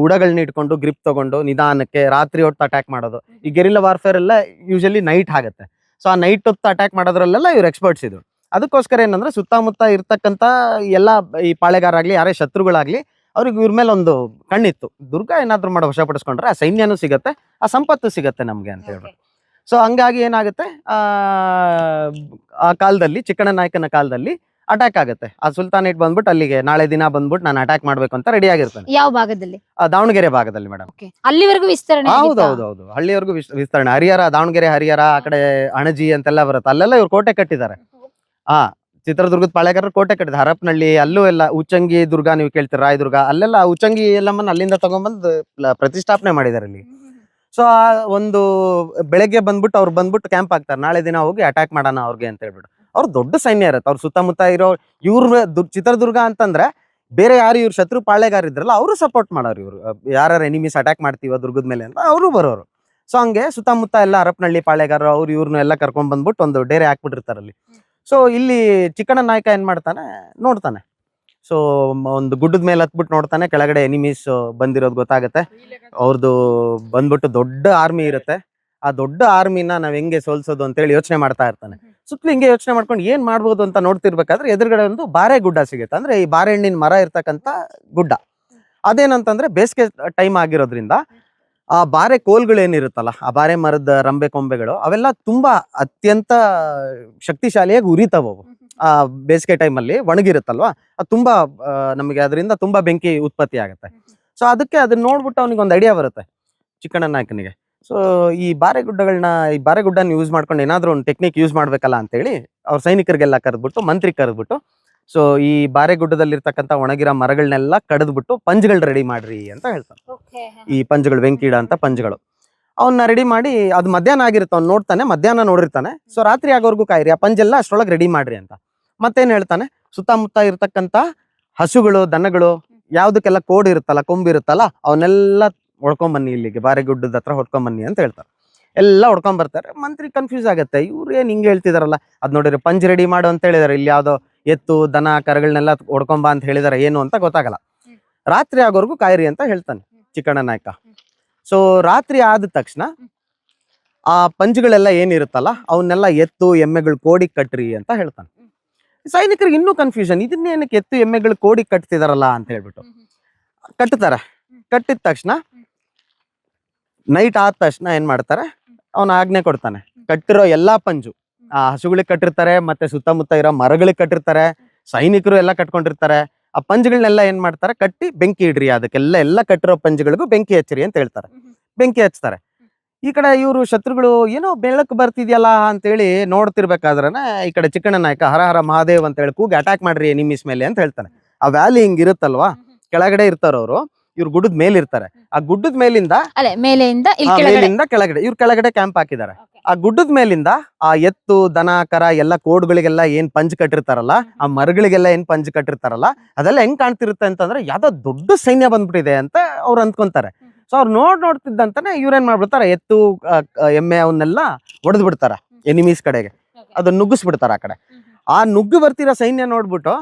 Speaker 1: ಉಡಗಳನ್ನ ಇಟ್ಕೊಂಡು ಗ್ರಿಪ್ ತಗೊಂಡು ನಿಧಾನಕ್ಕೆ ರಾತ್ರಿ ಹೊತ್ತು ಅಟ್ಯಾಕ್ ಮಾಡೋದು. ಈ ಗೆರಿಲ್ಲಾ ವಾರ್ಫೇರ್ ಎಲ್ಲ ಯೂಶಲಿ ನೈಟ್ ಆಗುತ್ತೆ. ಸೊ ಆ ನೈಟ್ ಹೊತ್ತು ಅಟ್ಯಾಕ್ ಮಾಡೋದ್ರಲ್ಲೆಲ್ಲ ಇವ್ರು ಎಕ್ಸ್ಪರ್ಟ್ಸ್ ಇದ್ರು. ಅದಕ್ಕೋಸ್ಕರ ಏನಂದ್ರೆ ಸುತ್ತಮುತ್ತ ಇರ್ತಕ್ಕಂಥ ಎಲ್ಲ ಈ ಪಾಳೆಗಾರ ಆಗ್ಲಿ, ಯಾರೇ ಶತ್ರುಗಳಾಗ್ಲಿ, ಅವ್ರಿಗೆ ಇವ್ರ ಮೇಲೆ ಒಂದು ಕಣ್ಣಿತ್ತು. ದುರ್ಗ ಏನಾದ್ರು ಮಾಡೋ ವಶಪಡಿಸ್ಕೊಂಡ್ರೆ ಆ ಸೈನ್ಯನೂ ಸಿಗತ್ತೆ, ಆ ಸಂಪತ್ತು ಸಿಗತ್ತೆ ನಮ್ಗೆ ಅಂತ ಹೇಳ್ಬಿಟ್ಟು. ಸೊ ಹಂಗಾಗಿ ಏನಾಗುತ್ತೆ, ಆ ಕಾಲದಲ್ಲಿ ಚಿಕ್ಕಣ್ಣನಾಯಕನ ಕಾಲದಲ್ಲಿ ಅಟ್ಯಾಕ್ ಆಗುತ್ತೆ. ಆ ಸುಲ್ತಾನೇಟ್ ಬಂದ್ಬಿಟ್ಟು ಅಲ್ಲಿಗೆ ನಾಳೆ ದಿನ ಬಂದ್ಬಿಟ್ಟು ನಾನು ಅಟ್ಯಾಕ್ ಮಾಡ್ಬೇಕು ಅಂತ ರೆಡಿ ಆಗಿರ್ತಾನೆ.
Speaker 2: ಯಾವ ಭಾಗದಲ್ಲಿ?
Speaker 1: ದಾವಣಗೆರೆ ಭಾಗದಲ್ಲಿ ಮೇಡಮ್.
Speaker 2: ಅಲ್ಲಿವರೆಗೂ ವಿಸ್ತರಣೆ?
Speaker 1: ಹೌದೌದು, ಹಳ್ಳಿವರೆಗೂ ವಿಸ್ತರಣೆ. ದಾವಣಗೆರೆ ಹರಿಹರ, ಆ ಕಡೆ ಅಣಜಿ ಅಂತೆಲ್ಲ ಬರುತ್ತೆ, ಅಲ್ಲೆಲ್ಲ ಇವ್ರು ಕೋಟೆ ಕಟ್ಟಿದ್ದಾರೆ. ಚಿತ್ರದುರ್ಗದ ಪಾಳೆಗಾರರು ಕೋಟೆ ಕಟ್ಟಿದ್ದಾರೆ. ಹರಪನಹಳ್ಳಿ ಅಲ್ಲೂ ಎಲ್ಲ ಉಚ್ಚಂಗಿ ದುರ್ಗ ನೀವು ಕೇಳ್ತೀರ, ರಾಯದುರ್ಗ, ಅಲ್ಲೆಲ್ಲ ಉಚ್ಚಂಗಿ ಎಲ್ಲಮ್ಮನ್ನ ಅಲ್ಲಿಂದ ತಗೊಂಡ್ಬಂದು ಪ್ರತಿಷ್ಠಾಪನೆ ಮಾಡಿದ್ದಾರೆ ಇಲ್ಲಿ. ಸೊ ಒಂದು ಬೆಳಗ್ಗೆ ಬಂದ್ಬಿಟ್ಟು ಅವ್ರು ಬಂದ್ಬಿಟ್ಟು ಕ್ಯಾಂಪ್ ಆಗ್ತಾರೆ, ನಾಳೆ ದಿನ ಹೋಗಿ ಅಟ್ಯಾಕ್ ಮಾಡೋಣ ಅವ್ರಿಗೆ ಅಂತ ಹೇಳ್ಬಿಟ್ಟು. ಅವ್ರು ದೊಡ್ಡ ಸೈನ್ಯ ಇರುತ್ತೆ, ಅವ್ರ ಸುತ್ತಮುತ್ತ ಇರೋ ಚಿತ್ರದುರ್ಗ ಅಂತಂದ್ರೆ ಬೇರೆ ಯಾರು ಇವ್ರು ಶತ್ರು ಪಾಳೆಗಾರ ಇದ್ರಲ್ಲ ಅವರು ಸಪೋರ್ಟ್ ಮಾಡೋರು. ಇವರು ಯಾರು ಎನಿಮೀಸ್ ಅಟ್ಯಾಕ್ ಮಾಡ್ತೀವ ದುರ್ಗದ ಮೇಲೆ ಅಂತ ಅವರು ಬರೋರು. ಸೊ ಹಂಗೆ ಸುತ್ತಮುತ್ತ ಎಲ್ಲ ಹರಪನಹಳ್ಳಿ ಪಾಳೆಗಾರರು ಅವ್ರು ಇವ್ರನ್ನ ಎಲ್ಲ ಕರ್ಕೊಂಡ್ ಬಂದ್ಬಿಟ್ಟು ಒಂದು ಡೇರೆ ಹಾಕ್ಬಿಟ್ಟಿರ್ತಾರೆ ಅಲ್ಲಿ. ಸೊ ಇಲ್ಲಿ ಚಿಕ್ಕಣ್ಣನಾಯಕ ಏನ್ ಮಾಡ್ತಾನೆ, ನೋಡ್ತಾನೆ. ಸೊ ಒಂದು ಗುಡ್ಡದ ಮೇಲೆ ಹತ್ಬಿಟ್ಟು ನೋಡ್ತಾನೆ, ಕೆಳಗಡೆ ಎನಿಮೀಸ್ ಬಂದಿರೋದು ಗೊತ್ತಾಗತ್ತೆ. ಅವ್ರದ್ದು ಬಂದ್ಬಿಟ್ಟು ದೊಡ್ಡ ಆರ್ಮಿ ಇರುತ್ತೆ. ಆ ದೊಡ್ಡ ಆರ್ಮಿನ ನಾವ್ ಹೆಂಗೆ ಸೋಲ್ಸೋದು ಅಂತೇಳಿ ಯೋಚನೆ ಮಾಡ್ತಾ ಇರ್ತಾನೆ. ಸುತ್ತಲೂ ಹಿಂಗೆ ಯೋಚನೆ ಮಾಡ್ಕೊಂಡು ಏನ್ ಮಾಡ್ಬೋದು ಅಂತ ನೋಡ್ತಿರ್ಬೇಕಾದ್ರೆ ಎದುರುಗಡೆ ಒಂದು ಬಾರೆ ಗುಡ್ಡ ಸಿಗುತ್ತೆ. ಅಂದ್ರೆ ಈ ಬಾರೆಹಣ್ಣಿನ ಮರ ಇರ್ತಕ್ಕಂಥ ಗುಡ್ಡ. ಅದೇನಂತಂದ್ರೆ ಬೇಸಿಗೆ ಟೈಮ್ ಆಗಿರೋದ್ರಿಂದ ಆ ಬಾರೆ ಕೋಲ್ಗಳೇನಿರುತ್ತಲ್ಲ, ಆ ಬಾರೆ ಮರದ ರಂಬೆ ಕೊಂಬೆಗಳು ಅವೆಲ್ಲ ತುಂಬಾ ಅತ್ಯಂತ ಶಕ್ತಿಶಾಲಿಯಾಗಿ ಉರಿತಾವು. ಆ ಬೇಸಿಗೆ ಟೈಮಲ್ಲಿ ಒಣಗಿರುತ್ತಲ್ವಾ, ಅದು ತುಂಬಾ ನಮಗೆ ಅದರಿಂದ ತುಂಬಾ ಬೆಂಕಿ ಉತ್ಪತ್ತಿ ಆಗುತ್ತೆ. ಸೊ ಅದಕ್ಕೆ ಅದನ್ನ ನೋಡ್ಬಿಟ್ಟು ಅವನಿಗೆ ಒಂದು ಐಡಿಯಾ ಬರುತ್ತೆ ಚಿಕ್ಕಣ್ಣನಾಯಕನಿಗೆ. ಸೊ ಈ ಬಾರೆಗುಡ್ಡನ ಯೂಸ್ ಮಾಡ್ಕೊಂಡು ಏನಾದ್ರು ಒಂದು ಟೆಕ್ನಿಕ್ ಯೂಸ್ ಮಾಡ್ಬೇಕಲ್ಲ ಅಂತೇಳಿ ಅವ್ರ ಸೈನಿಕರಿಗೆಲ್ಲ ಕರೆದ್ಬಿಟ್ಟು, ಮಂತ್ರಿ ಕರೆದ್ಬಿಟ್ಟು, ಸೊ ಈ ಬಾರೆಗುಡ್ಡದಲ್ಲಿರ್ತಕ್ಕಂಥ ಒಣಗಿರೋ ಮರಗಳನ್ನೆಲ್ಲ ಕಡಿದ್ಬಿಟ್ಟು ಪಂಜ್ಗಳು ರೆಡಿ ಮಾಡ್ರಿ ಅಂತ ಹೇಳ್ತಾನೆ. ಈ ಪಂಜ್ಗಳು, ಬೆಂಕಿಡ ಅಂತ ಪಂಜ್ಗಳು, ಅವನ್ನ ರೆಡಿ ಮಾಡಿ, ಅದು ಮಧ್ಯಾಹ್ನ ಆಗಿರುತ್ತೆ, ಅವ್ನು ನೋಡ್ತಾನೆ, ಮಧ್ಯಾಹ್ನ ನೋಡಿರ್ತಾನೆ. ಸೊ ರಾತ್ರಿ ಆಗೋರ್ಗು ಕಾಯಿರಿ, ಆ ಪಂಜೆಲ್ಲ ಅಷ್ಟರೊಳಗೆ ರೆಡಿ ಮಾಡ್ರಿ ಅಂತ. ಮತ್ತೇನ್ ಹೇಳ್ತಾನೆ, ಸುತ್ತಮುತ್ತ ಇರ್ತಕ್ಕಂಥ ಹಸುಗಳು, ದನಗಳು, ಯಾವ್ದಕ್ಕೆಲ್ಲ ಕೋಡ್ ಇರುತ್ತಲ್ಲ, ಕೊಂಬಿರುತ್ತಲ್ಲ, ಅವನ್ನೆಲ್ಲ ಹೊಡ್ಕೊಂಬನ್ನಿ, ಇಲ್ಲಿಗೆ ಬಾರೆಗುಡ್ಡದ ಹತ್ರ ಹೊಡ್ಕೊಂಬನ್ನಿ ಅಂತ ಹೇಳ್ತಾರೆ. ಎಲ್ಲ ಹೊಡ್ಕೊಂಡ್ ಬರ್ತಾರೆ. ಮಂತ್ರಿ ಕನ್ಫ್ಯೂಸ್ ಆಗತ್ತೆ, ಇವ್ರು ಏನ್ ಹಿಂಗೆ ಹೇಳ್ತಿದಾರಲ್ಲ, ಅದ್ ನೋಡಿದ್ರೆ ಪಂಜ್ ರೆಡಿ ಮಾಡು ಅಂತ ಹೇಳಿದಾರೆ, ಇಲ್ಲಿ ಯಾವ್ದೋ ಎತ್ತು ದನ ಕರಗಳನ್ನೆಲ್ಲ ಹೊಡ್ಕೊಂಬ ಅಂತ ಹೇಳಿದಾರೆ, ಏನು ಅಂತ ಗೊತ್ತಾಗಲ್ಲ. ರಾತ್ರಿ ಆಗೋರ್ಗು ಕಾಯಿರಿ ಅಂತ ಹೇಳ್ತಾನೆ ಚಿಕ್ಕಣ್ಣನಾಯಕ. ಸೊ ರಾತ್ರಿ ಆದ ತಕ್ಷಣ ಆ ಪಂಜ್ಗಳೆಲ್ಲ ಏನಿರುತ್ತಲ್ಲ ಅವನ್ನೆಲ್ಲ ಎತ್ತು ಎಮ್ಮೆಗಳು ಕೋಡಿ ಕಟ್ರಿ ಅಂತ ಹೇಳ್ತಾನೆ. ಸೈನಿಕರಿಗೆ ಇನ್ನೂ ಕನ್ಫ್ಯೂಷನ್, ಇದನ್ನೇನಕ್ಕೆ ಎತ್ತು ಎಮ್ಮೆಗಳು ಕೋಡಿ ಕಟ್ತಿದಾರಲ್ಲ ಅಂತ ಹೇಳ್ಬಿಟ್ಟು ಕಟ್ತಾರೆ. ಕಟ್ಟಿದ ತಕ್ಷಣ ನೈಟ್ ಆದ ತಕ್ಷಣ ಏನ್ ಮಾಡ್ತಾರೆ, ಅವನ ಆಜ್ಞೆ ಕೊಡ್ತಾನೆ, ಕಟ್ಟಿರೋ ಎಲ್ಲಾ ಪಂಜು, ಆ ಹಸುಗಳಿಗೆ ಕಟ್ಟಿರ್ತಾರೆ, ಮತ್ತೆ ಸುತ್ತಮುತ್ತ ಇರೋ ಮರಗಳಿಗೆ ಕಟ್ಟಿರ್ತಾರೆ, ಸೈನಿಕರು ಎಲ್ಲ ಕಟ್ಕೊಂಡಿರ್ತಾರೆ. ಆ ಪಂಜ್ಗಳನ್ನೆಲ್ಲ ಏನ್ ಮಾಡ್ತಾರೆ, ಕಟ್ಟಿ ಬೆಂಕಿ ಇಡ್ರಿ, ಅದಕ್ಕೆಲ್ಲ ಕಟ್ಟಿರೋ ಪಂಜ್ಗಳಿಗೂ ಬೆಂಕಿ ಹಚ್ಚಿರಿ ಅಂತ ಹೇಳ್ತಾರೆ. ಬೆಂಕಿ ಹಚ್ತಾರೆ. ಈ ಕಡೆ ಇವರು ಶತ್ರುಗಳು ಏನೋ ಬೆಳಕು ಬರ್ತಿದ್ಯಲ್ಲ ಅಂತೇಳಿ ನೋಡ್ತಿರ್ಬೇಕಾದ್ರನ ಈ ಕಡೆ ಚಿಕ್ಕಣ್ಣನಾಯಕ ಹರ ಹರ ಮಹಾದೇವ್ ಅಂತ ಹೇಳಿ ಕೂಗಿ ಅಟ್ಯಾಕ್ ಮಾಡ್ರಿ ಎನಿಮೀಸ್ ಮೇಲೆ ಅಂತ ಹೇಳ್ತಾನೆ. ಆ ವ್ಯಾಲಿ ಹಿಂಗ್ ಇರುತ್ತಲ್ವಾ, ಕೆಳಗಡೆ ಇರ್ತಾರವ್ರು, ಇವ್ರು ಗುಡ್ಡದ ಮೇಲೆ ಇರ್ತಾರೆ. ಆ ಗುಡ್ಡದ ಮೇಲಿಂದ ಕೆಳಗಡೆ ಇವ್ರು ಕೆಳಗಡೆ ಕ್ಯಾಂಪ್ ಹಾಕಿದ್ದಾರೆ. ಆ ಗುಡ್ಡದ ಮೇಲಿಂದ ಆ ಎತ್ತು ದನ ಕರ ಎಲ್ಲ ಕೋಡ್ಗಳಿಗೆಲ್ಲ ಏನ್ ಪಂಜ್ ಕಟ್ಟಿರ್ತಾರಲ್ಲ, ಆ ಮರಗಳಿಗೆಲ್ಲ ಏನ್ ಪಂಜ್ ಕಟ್ಟಿರ್ತಾರಲ್ಲ, ಅದೆಲ್ಲ ಹೆಂಗ್ ಕಾಣ್ತಿರುತ್ತೆ ಅಂತಂದ್ರೆ ಯಾವ್ದೋ ದೊಡ್ಡ ಸೈನ್ಯ ಬಂದ್ಬಿಟ್ಟಿದೆ ಅಂತ ಅವ್ರು ಅಂದ್ಕೊಂತಾರೆ. ಸೊ ಅವ್ರು ನೋಡ್ತಿದ್ದಂತಾನೆ ಇವ್ರೇನ್ ಮಾಡ್ಬಿಡ್ತಾರೆ, ಎತ್ತು ಎಮ್ಮೆ ಅವನ್ನೆಲ್ಲ ಹೊಡೆದ್ ಬಿಡ್ತಾರ ಎನಿಮೀಸ್ ಕಡೆಗೆ, ಅದನ್ನ ನುಗ್ಗಿಸ್ಬಿಡ್ತಾರ ಆ ಕಡೆ. ಆ ನುಗ್ಗು ಬರ್ತಿರೋ ಸೈನ್ಯ ನೋಡ್ಬಿಟ್ಟು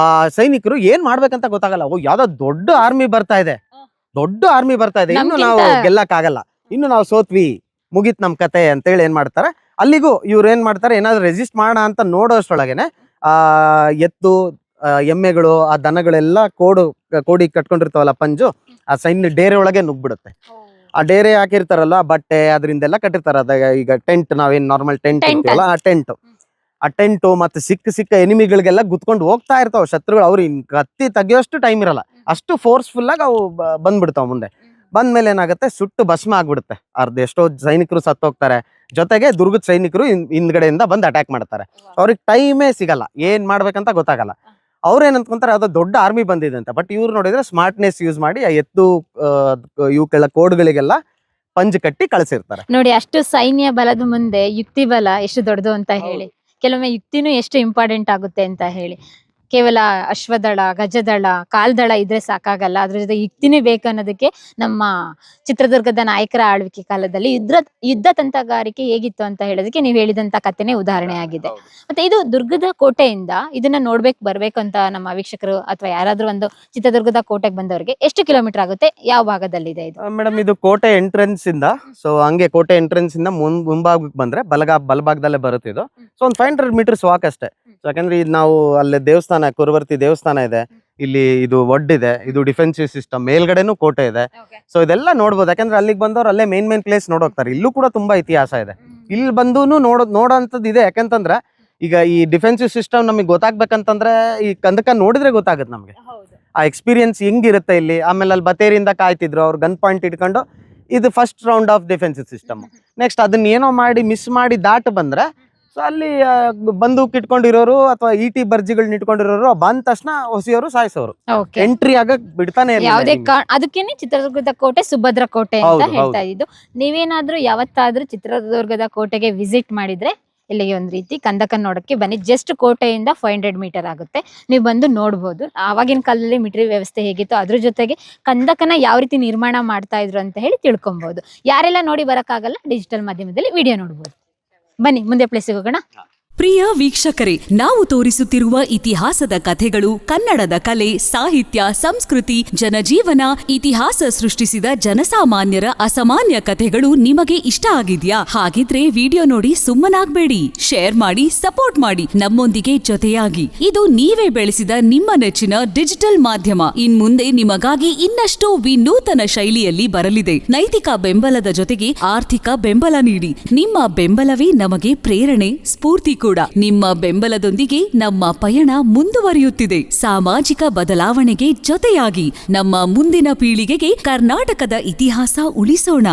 Speaker 1: ಆ ಸೈನಿಕರು ಏನ್ ಮಾಡ್ಬೇಕಂತ ಗೊತ್ತಾಗಲ್ಲ. ಓ ಯಾವ್ದೋ ದೊಡ್ಡ ಆರ್ಮಿ ಬರ್ತಾ ಇದೆ, ಇನ್ನು ನಾವು ಗೆಲ್ಲಕ್ ಆಗಲ್ಲ, ಇನ್ನು ನಾವು ಸೋತ್ವಿ, ಮುಗೀತ್ ನಮ್ ಕತೆ ಅಂತೇಳಿ ಏನ್ ಮಾಡ್ತಾರೆ, ಅಲ್ಲಿಗೂ ಇವ್ರು ಏನ್ ಮಾಡ್ತಾರೆ, ಏನಾದ್ರು ರೆಸಿಸ್ಟ್ ಮಾಡೋಣ ಅಂತ ನೋಡೋಷ್ಟ್ರೊಳಗೇನೆ ಎತ್ತು ಎಮ್ಮೆಗಳು ಆ ದನಗಳೆಲ್ಲ ಕೋಡಿ ಕಟ್ಕೊಂಡಿರ್ತಾವಲ್ಲ ಪಂಜು, ಆ ಸೈನ್ಯ ಡೇರೆ ಒಳಗೆ ನುಗ್ಬಿಡುತ್ತೆ. ಆ ಡೇರೆ ಹಾಕಿರ್ತಾರಲ್ಲ ಬಟ್ಟೆ ಅದರಿಂದೆಲ್ಲ ಕಟ್ಟಿರ್ತಾರ. ಈಗ ಟೆಂಟ್, ನಾವೇನ್ ನಾರ್ಮಲ್ ಟೆಂಟ್ ಇರ್ತೀವಲ್ಲ ಆ ಟೆಂಟು ಮತ್ತೆ ಸಿಕ್ಕ ಎನಿಮಿಗಳಿಗೆಲ್ಲ ಗುತ್ಕೊಂಡು ಹೋಗ್ತಾ ಇರ್ತಾವ ಶತ್ರುಗಳು. ಅವ್ರು ಕತ್ತಿ ತೆಗಿಯೋಷ್ಟು ಟೈಮ್ ಇರಲ್ಲ, ಅಷ್ಟು ಫೋರ್ಸ್ಫುಲ್ ಆಗಿ ಅವು ಬಂದ್ಬಿಡ್ತಾವ. ಮುಂದೆ ಬಂದ್ಮೇಲೆ ಏನಾಗುತ್ತೆ, ಸುಟ್ಟು ಭಸ್ಮ ಆಗ್ಬಿಡುತ್ತೆ. ಎಷ್ಟೋ ಸೈನಿಕರು ಸತ್ತೋಗ್ತಾರೆ. ಜೊತೆಗೆ ದುರ್ಗದ ಸೈನಿಕರು ಹಿಂದ್ಗಡೆಯಿಂದ ಬಂದು ಅಟ್ಯಾಕ್ ಮಾಡ್ತಾರೆ. ಅವ್ರಿಗೆ ಟೈಮೇ ಸಿಗಲ್ಲ, ಏನ್ ಮಾಡ್ಬೇಕಂತ ಗೊತ್ತಾಗಲ್ಲ. ಅವ್ರೇನ್ ಅನ್ಕೊಂತಾರೆ ಯಾವ್ದೋ ದೊಡ್ಡ ಆರ್ಮಿ ಬಂದಿದೆ ಅಂತ. ಬಟ್ ಇವ್ರು ನೋಡಿದ್ರೆ ಸ್ಮಾರ್ಟ್ನೆಸ್ ಯೂಸ್ ಮಾಡಿ ಆ ಎತ್ತು ಇವಕ್ಕೆಲ್ಲ ಕೋಡ್ಗಳಿಗೆಲ್ಲ ಪಂಜ್ ಕಟ್ಟಿ ಕಳ್ಸಿರ್ತಾರೆ.
Speaker 2: ನೋಡಿ, ಅಷ್ಟು ಸೈನ್ಯ ಬಲದ ಮುಂದೆ ಯುಕ್ತಿ ಬಲ ಎಷ್ಟು ದೊಡ್ಡದು ಅಂತ ಹೇಳಿ, ಕೆಲವೊಮ್ಮೆ ಯುಕ್ತಿನೂ ಎಷ್ಟು ಇಂಪಾರ್ಟೆಂಟ್ ಆಗುತ್ತೆ ಅಂತ ಹೇಳಿ. ಕೇವಲ ಅಶ್ವದಳ, ಗಜದಳ, ಕಾಲ್ದಳ ಇದ್ರೆ ಸಾಕಾಗಲ್ಲ, ಅದ್ರ ಜೊತೆ ಯುಕ್ತಿನೇ ಬೇಕು ಅನ್ನೋದಕ್ಕೆ ನಮ್ಮ ಚಿತ್ರದುರ್ಗದ ನಾಯಕರ ಆಳ್ವಿಕೆ ಕಾಲದಲ್ಲಿ ಯುದ್ಧ ತಂತ್ರಗಾರಿಕೆ ಹೇಗಿತ್ತು ಅಂತ ಹೇಳೋದಕ್ಕೆ ನೀವು ಹೇಳಿದಂತ ಕಥೆನೇ ಉದಾಹರಣೆ ಆಗಿದೆ. ಮತ್ತೆ ಇದು ದುರ್ಗದ ಕೋಟೆಯಿಂದ ಇದನ್ನ ಬರ್ಬೇಕು ಅಂತ ನಮ್ಮ ವೀಕ್ಷಕರು ಅಥವಾ ಯಾರಾದ್ರೂ ಒಂದು ಚಿತ್ರದುರ್ಗದ ಕೋಟೆಗೆ ಬಂದವರಿಗೆ ಎಷ್ಟು ಕಿಲೋಮೀಟರ್ ಆಗುತ್ತೆ, ಯಾವ ಭಾಗದಲ್ಲಿದೆ ಇದು?
Speaker 1: ಮೇಡಮ್ ಇದು ಕೋಟೆ ಎಂಟ್ರೆನ್ಸ್ ಇಂದ, ಸೊ ಹಂಗೆ ಕೋಟೆ ಎಂಟ್ರೆನ್ಸ್ ಇಂದ ಮುಂಭಾಗಕ್ಕೆ ಬಂದ್ರೆ ಬಲಭಾಗದಲ್ಲೇ ಬರುತ್ತೆ ಇದು. ಸೊ ಒಂದು 500 ಮೀಟರ್ಸ್ ವಾಕ್ ಅಷ್ಟೇ. ಯಾಕಂದ್ರೆ ಇದು ನಾವು ಅಲ್ಲಿ ದೇವಸ್ಥಾನ, ಕುರುವರ್ತಿ ದೇವಸ್ಥಾನ ಇದೆ, ಇಲ್ಲಿ ಇದು ಒಡ್ಡಿದೆ, ಇದು ಡಿಫೆನ್ಸಿವ್ ಸಿಸ್ಟಮ್, ಮೇಲ್ಗಡೆನೂ ಕೋಟೆ ಇದೆ. ಸೊ ಇದೆಲ್ಲ ನೋಡ್ಬೋದು. ಯಾಕಂದ್ರೆ ಅಲ್ಲಿಗೆ ಬಂದವ್ರು ಅಲ್ಲೇ ಮೇನ್ ಪ್ಲೇಸ್ ನೋಡೋಗ್ತಾರೆ. ಇಲ್ಲೂ ಕೂಡ ತುಂಬಾ ಇತಿಹಾಸ ಇದೆ. ಇಲ್ಲಿ ಬಂದು ನೋಡೋಂಥದ್ದು ಇದೆ. ಯಾಕಂತಂದ್ರೆ ಈಗ ಈ ಡಿಫೆನ್ಸಿವ್ ಸಿಸ್ಟಮ್ ನಮಗೆ ಗೊತ್ತಾಗ್ಬೇಕಂತಂದ್ರೆ ಈ ಕಂದಕ ನೋಡಿದ್ರೆ ಗೊತ್ತಾಗುತ್ತೆ ನಮ್ಗೆ ಆ ಎಕ್ಸ್ಪೀರಿಯನ್ಸ್ ಹೆಂಗಿರುತ್ತೆ ಇಲ್ಲಿ. ಆಮೇಲೆ ಅಲ್ಲಿ ಬತೇರಿಯಿಂದ ಕಾಯ್ತಿದ್ರು, ಅವ್ರು ಗನ್ ಪಾಯಿಂಟ್ ಇಟ್ಕೊಂಡು, ಇದು first round of defensive system. Next ಅದನ್ನ ಏನೋ ಮಾಡಿ ಮಿಸ್ ಮಾಡಿ ದಾಟ್ ಬಂದ್ರೆ, ಸೊ ಅಲ್ಲಿ ಬಂದೂಕ್ ಇಟ್ಕೊಂಡಿರೋರು ಅಥವಾ ಇಟಿ ಬರ್ಜಿಗಳನ್ನ ಇಟ್ಕೊಂಡಿರೋರು ಬಂದ ತಕ್ಷಣ ಹೊಸಿಯವರು ಸಾಯಿಸೋರು, ಎಂಟ್ರಿ ಆಗಕ್ ಬಿಡ್ತಾನೆ
Speaker 2: ಅದಕ್ಕೇನೆ ಚಿತ್ರದುರ್ಗದ ಕೋಟೆ ಸುಭದ್ರ ಕೋಟೆ ಅಂತ ಹೇಳ್ತಾ ಇದ್ದು. ನೀವೇನಾದ್ರೂ ಯಾವತ್ತಾದ್ರೂ ಚಿತ್ರದುರ್ಗದ ಕೋಟೆಗೆ ವಿಸಿಟ್ ಮಾಡಿದ್ರೆ ಇಲ್ಲಿಗೆ ಒಂದ್ ರೀತಿ ಕಂದಕ ನೋಡಕ್ಕೆ ಬನ್ನಿ. ಜಸ್ಟ್ ಕೋಟೆಯಿಂದ 500 ಮೀಟರ್ ಆಗುತ್ತೆ, ನೀವು ಬಂದು ನೋಡ್ಬೋದು. ಆವಾಗಿನ ಕಾಲದಲ್ಲಿ ಮಿಲಿಟರಿ ವ್ಯವಸ್ಥೆ ಹೇಗಿತ್ತು, ಅದ್ರ ಜೊತೆಗೆ ಕಂದಕನ ಯಾವ ರೀತಿ ನಿರ್ಮಾಣ ಮಾಡ್ತಾ ಇದ್ರು ಅಂತ ಹೇಳಿ ತಿಳ್ಕೊಬಹುದು. ಯಾರೆಲ್ಲ ನೋಡಿ ಬರಕ್ಕಾಗಲ್ಲ, ಡಿಜಿಟಲ್ ಮಾಧ್ಯಮದಲ್ಲಿ ವಿಡಿಯೋ ನೋಡ್ಬೋದು. ಬನ್ನಿ ಮುಂದೆ ಪ್ಲೇಸಿಗೆ ಹೋಗೋಣ.
Speaker 4: ಪ್ರಿಯ ವೀಕ್ಷಕರೇ, ನಾವು ತೋರಿಸುತ್ತಿರುವ ಇತಿಹಾಸದ ಕಥೆಗಳು ಕನ್ನಡದ ಕಲೆ, ಸಾಹಿತ್ಯ, ಸಂಸ್ಕೃತಿ, ಜನಜೀವನ, ಇತಿಹಾಸ ಸೃಷ್ಟಿಸಿದ ಜನಸಾಮಾನ್ಯರ ಅಸಾಮಾನ್ಯ ಕಥೆಗಳು ನಿಮಗೆ ಇಷ್ಟ ಆಗಿದ್ಯಾ? ಹಾಗಿದ್ರೆ ವಿಡಿಯೋ ನೋಡಿ ಸುಮ್ಮನಾಗ್ಬೇಡಿ, ಶೇರ್ ಮಾಡಿ, ಸಪೋರ್ಟ್ ಮಾಡಿ, ನಮ್ಮೊಂದಿಗೆ ಜೊತೆಯಾಗಿ. ಇದು ನೀವೇ ಬೆಳೆಸಿದ ನಿಮ್ಮ ನೆಚ್ಚಿನ ಡಿಜಿಟಲ್ ಮಾಧ್ಯಮ. ಇನ್ಮುಂದೆ ನಿಮಗಾಗಿ ಇನ್ನಷ್ಟು ವಿನೂತನ ಶೈಲಿಯಲ್ಲಿ ಬರಲಿದೆ. ನೈತಿಕ ಬೆಂಬಲದ ಜೊತೆಗೆ ಆರ್ಥಿಕ ಬೆಂಬಲ ನೀಡಿ. ನಿಮ್ಮ ಬೆಂಬಲವೇ ನಮಗೆ ಪ್ರೇರಣೆ, ಸ್ಫೂರ್ತಿ ಕೂಡ. ನಿಮ್ಮ ಬೆಂಬಲದೊಂದಿಗೆ ನಮ್ಮ ಪಯಣ ಮುಂದುವರಿಯುತ್ತಿದೆ. ಸಾಮಾಜಿಕ ಬದಲಾವಣೆಗೆ ಜೊತೆಯಾಗಿ ನಮ್ಮ ಮುಂದಿನ ಪೀಳಿಗೆಗೆ ಕರ್ನಾಟಕದ ಇತಿಹಾಸ ಉಳಿಸೋಣ.